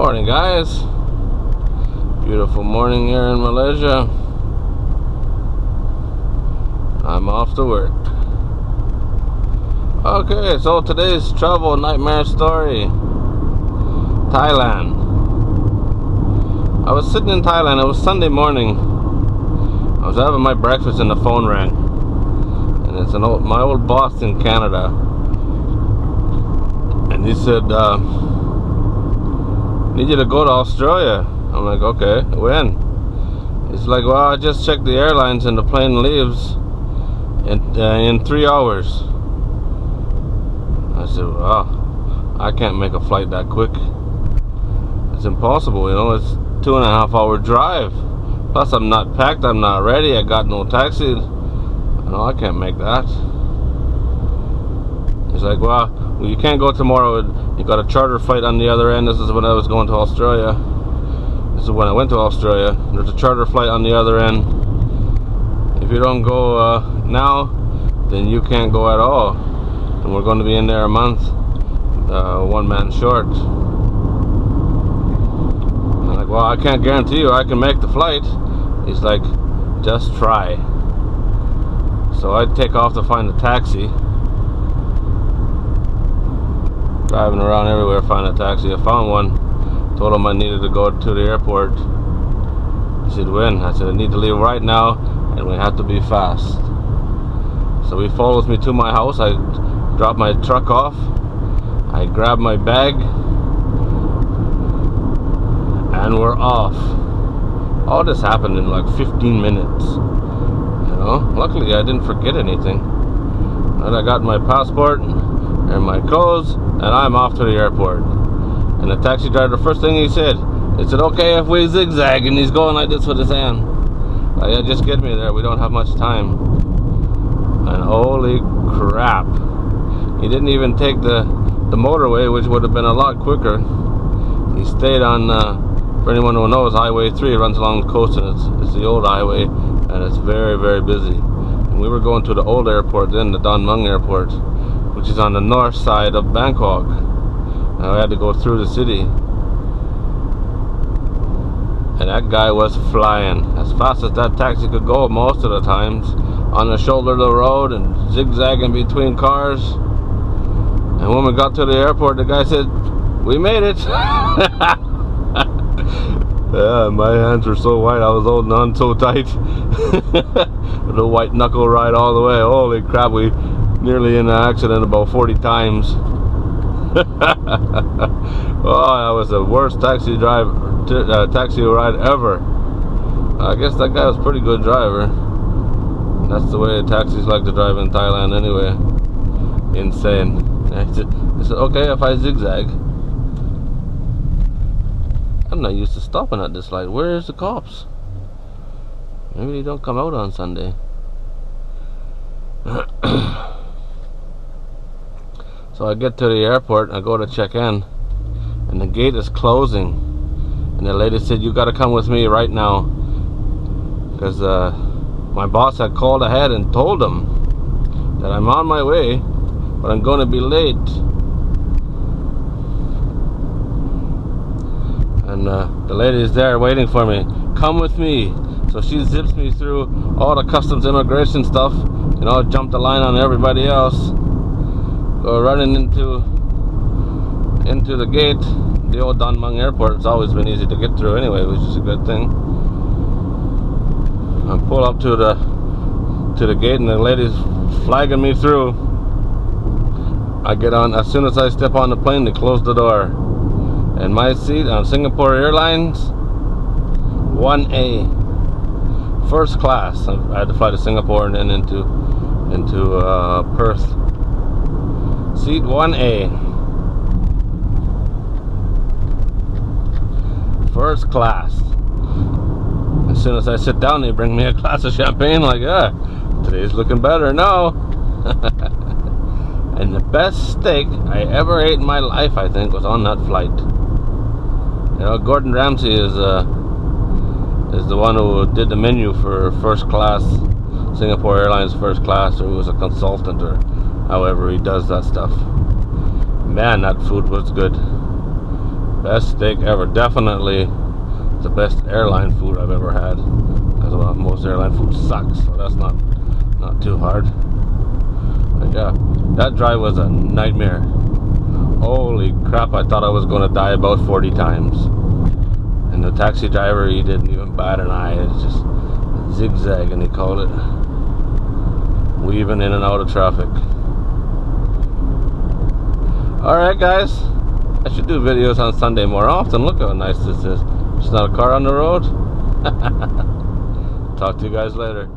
Morning, guys. Beautiful morning here in Malaysia. I'm off to work. Okay, so today's travel nightmare story. Thailand. I was sitting in Thailand. It was Sunday morning. I was having my breakfast and the phone rang. And it's my old boss in Canada. And he said, need you to go to Australia. I'm like, okay, when? He's like, well, I just checked the airlines and the plane leaves in 3 hours. I said, well, I can't make a flight that quick. It's impossible, you know, it's 2.5 hour drive. Plus I'm not packed, I'm not ready, I got no taxi. No, I can't make that. He's like, well, you can't go tomorrow. You got a charter flight on the other end. This is when I was going to Australia. This is when I went to Australia. There's a charter flight on the other end. If you don't go now, then you can't go at all. And we're going to be in there a month, one man short. I'm like, well, I can't guarantee you I can make the flight. He's like, just try. So I take off to find a taxi. Driving around everywhere, find a taxi. I found one. Told him I needed to go to the airport. He said, when? I said, I need to leave right now, and we have to be fast. So he follows me to my house. I drop my truck off. I grab my bag, and we're off. All this happened in like 15 minutes. You know, luckily I didn't forget anything. And I got my passport and my clothes, and I'm off to the airport. And the taxi driver, the first thing he said, okay if we zigzag, and he's going like this with his hand. Like, yeah, just get me there, we don't have much time. And holy crap, he didn't even take the motorway, which would have been a lot quicker. He stayed on, for anyone who knows, Highway 3 runs along the coast, and it's the old highway, and it's very, very busy. And we were going to the old airport then, the Don Mueang airport, which is on the north side of Bangkok. Now I had to go through the city. And that guy was flying as fast as that taxi could go most of the times, on the shoulder of the road and zigzagging between cars. And when we got to the airport, the guy said, we made it. Yeah, my hands were so white, I was holding on so tight. The white knuckle ride all the way. Holy crap, we nearly in an accident about 40 times. Oh, that was the worst taxi ride ever. I guess that guy was a pretty good driver. That's the way taxis like to drive in Thailand anyway. Insane. He said, okay if I zigzag. I'm not used to stopping at this light. Where is the cops? Maybe they don't come out on Sunday. So I get to the airport, I go to check in, and the gate is closing. And the lady said, you gotta come with me right now. Because my boss had called ahead and told him that I'm on my way, but I'm gonna be late. And the lady is there waiting for me. Come with me. So she zips me through all the customs immigration stuff. You know, jump the line on everybody else. Go running into the gate. The old Don Mueang airport. It's always been easy to get through anyway, which is a good thing. I pull up to the gate, and the lady's flagging me through. I get on. As soon as I step on the plane, they close the door. And my seat on Singapore Airlines, 1A, first class. I had to fly to Singapore and then into Perth. Seat 1A, first class. As soon as I sit down, they bring me a glass of champagne. Like, yeah, today's looking better now. And the best steak I ever ate in my life, I think, was on that flight. You know, Gordon Ramsay is the one who did the menu for first class, Singapore Airlines first class, or he was a consultant, or however he does that stuff. Man, that food was good. Best steak ever. Definitely the best airline food I've ever had. Because well, most airline food sucks, so that's not too hard. But yeah, that drive was a nightmare. Holy crap, I thought I was going to die about 40 times. And the taxi driver, he didn't even bat an eye. It's just zigzag, and he called it. Weaving in and out of traffic. Alright guys, I should do videos on Sunday more often. Look how nice this is. There's not a car on the road. Talk to you guys later.